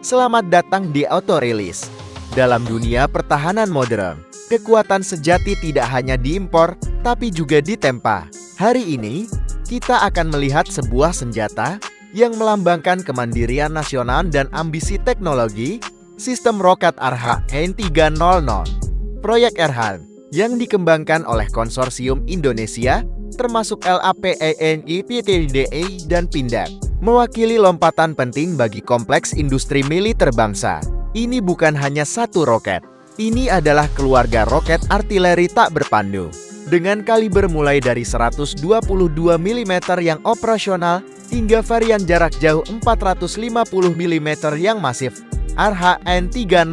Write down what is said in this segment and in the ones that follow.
Selamat datang di Auto Release. Dalam dunia pertahanan modern, kekuatan sejati tidak hanya diimpor, tapi juga ditempa. Hari ini, kita akan melihat sebuah senjata yang melambangkan kemandirian nasional dan ambisi teknologi, sistem roket Arhan-300. Proyek Arhan yang dikembangkan oleh konsorsium Indonesia, termasuk LAPENI, PTDI, dan Pindad, mewakili lompatan penting bagi kompleks industri militer bangsa. Ini bukan hanya satu roket. Ini adalah keluarga roket artileri tak berpandu. Dengan kaliber mulai dari 122 mm yang operasional hingga varian jarak jauh 450 mm yang masif, Arhan-300.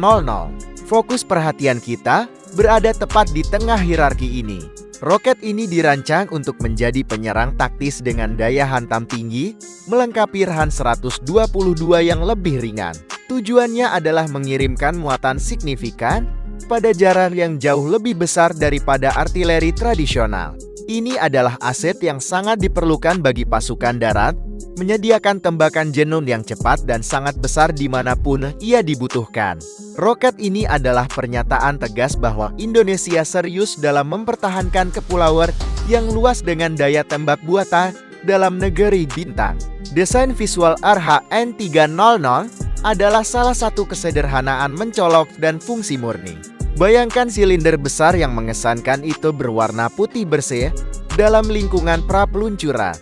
Fokus perhatian kita berada tepat di tengah hierarki ini. Roket ini dirancang untuk menjadi penyerang taktis dengan daya hantam tinggi, melengkapi Arhan-122 yang lebih ringan. Tujuannya adalah mengirimkan muatan signifikan pada jarak yang jauh lebih besar daripada artileri tradisional. Ini adalah aset yang sangat diperlukan bagi pasukan darat, menyediakan tembakan jenun yang cepat dan sangat besar dimanapun ia dibutuhkan. Roket ini adalah pernyataan tegas bahwa Indonesia serius dalam mempertahankan kepulauan yang luas dengan daya tembak buatan dalam negeri bintang. Desain visual Arhan-300 adalah salah satu kesederhanaan mencolok dan fungsi murni. Bayangkan silinder besar yang mengesankan itu berwarna putih bersih dalam lingkungan pra-peluncuran.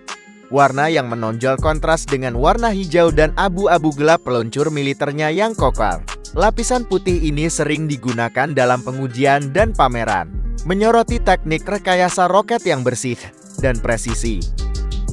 Warna yang menonjol kontras dengan warna hijau dan abu-abu gelap peluncur militernya yang kokoh. Lapisan putih ini sering digunakan dalam pengujian dan pameran, menyoroti teknik rekayasa roket yang bersih dan presisi.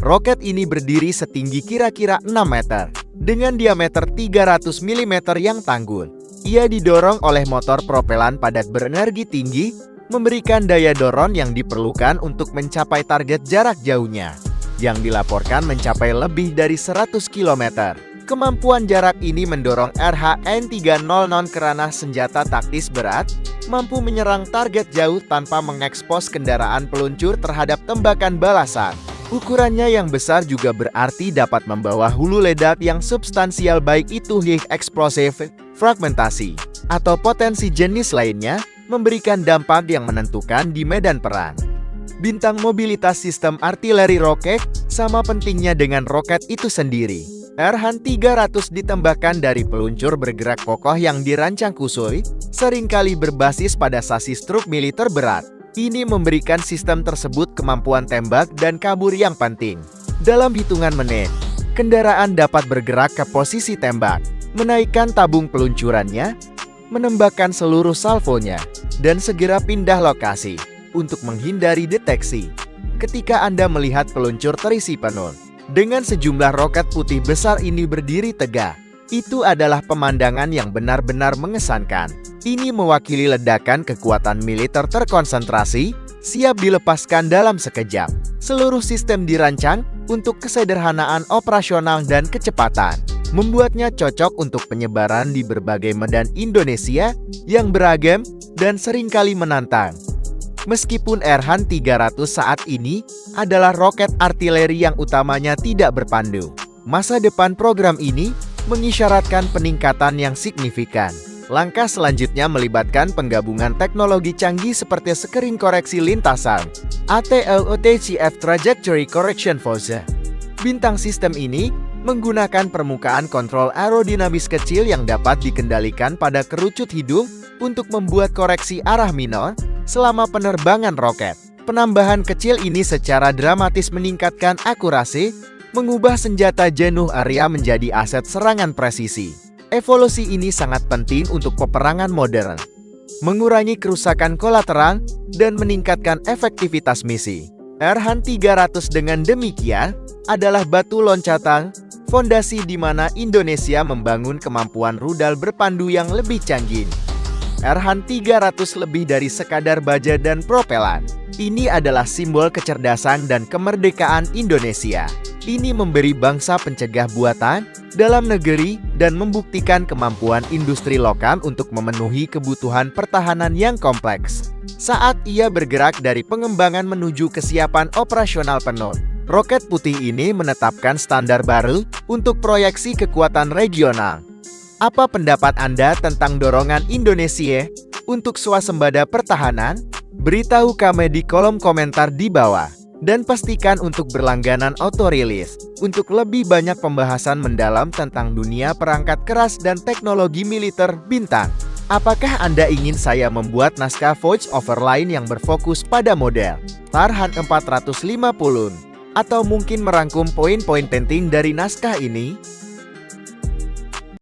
Roket ini berdiri setinggi kira-kira 6 meter, dengan diameter 300 mm yang tanggul. Ia didorong oleh motor propelan padat berenergi tinggi, memberikan daya dorong yang diperlukan untuk mencapai target jarak jauhnya, yang dilaporkan mencapai lebih dari 100 km. Kemampuan jarak ini mendorong Arhan-300 kerana senjata taktis berat, mampu menyerang target jauh tanpa mengekspos kendaraan peluncur terhadap tembakan balasan. Ukurannya yang besar juga berarti dapat membawa hulu ledak yang substansial, baik itu high explosive, fragmentasi, atau potensi jenis lainnya, memberikan dampak yang menentukan di medan perang. Bintang mobilitas sistem artileri roket sama pentingnya dengan roket itu sendiri. Arhan-300 ditembakkan dari peluncur bergerak kokoh yang dirancang khusus, seringkali berbasis pada sasis truk militer berat. Ini memberikan sistem tersebut kemampuan tembak dan kabur yang penting. Dalam hitungan menit, kendaraan dapat bergerak ke posisi tembak, menaikkan tabung peluncurannya, menembakkan seluruh salvonya, dan segera pindah lokasi untuk menghindari deteksi. Ketika Anda melihat peluncur terisi penuh, dengan sejumlah roket putih besar ini berdiri tegak, itu adalah pemandangan yang benar-benar mengesankan. Ini mewakili ledakan kekuatan militer terkonsentrasi, siap dilepaskan dalam sekejap. Seluruh sistem dirancang untuk kesederhanaan operasional dan kecepatan, membuatnya cocok untuk penyebaran di berbagai medan Indonesia yang beragam dan seringkali menantang. Meskipun Arhan-300 saat ini adalah roket artileri yang utamanya tidak berpandu, masa depan program ini mengisyaratkan peningkatan yang signifikan. Langkah selanjutnya melibatkan penggabungan teknologi canggih seperti screen koreksi lintasan, ATLOTCF Trajectory Correction Force. Bintang sistem ini menggunakan permukaan kontrol aerodinamis kecil yang dapat dikendalikan pada kerucut hidung untuk membuat koreksi arah minor selama penerbangan roket. Penambahan kecil ini secara dramatis meningkatkan akurasi, mengubah senjata jenuh area menjadi aset serangan presisi. Evolusi ini sangat penting untuk peperangan modern, mengurangi kerusakan kolateral, dan meningkatkan efektivitas misi. Arhan-300 dengan demikian adalah batu loncatan, fondasi di mana Indonesia membangun kemampuan rudal berpandu yang lebih canggih. Arhan-300 lebih dari sekadar baja dan propelan. Ini adalah simbol kecerdasan dan kemerdekaan Indonesia. Ini memberi bangsa pencegah buatan dalam negeri dan membuktikan kemampuan industri lokal untuk memenuhi kebutuhan pertahanan yang kompleks. Saat ia bergerak dari pengembangan menuju kesiapan operasional penuh, roket putih ini menetapkan standar baru untuk proyeksi kekuatan regional. Apa pendapat Anda tentang dorongan Indonesia untuk swasembada pertahanan? Beritahu kami di kolom komentar di bawah. Dan pastikan untuk berlangganan auto-release untuk lebih banyak pembahasan mendalam tentang dunia perangkat keras dan teknologi militer bintang. Apakah Anda ingin saya membuat naskah voice over lain yang berfokus pada model Farhan 450? Atau mungkin merangkum poin-poin penting dari naskah ini?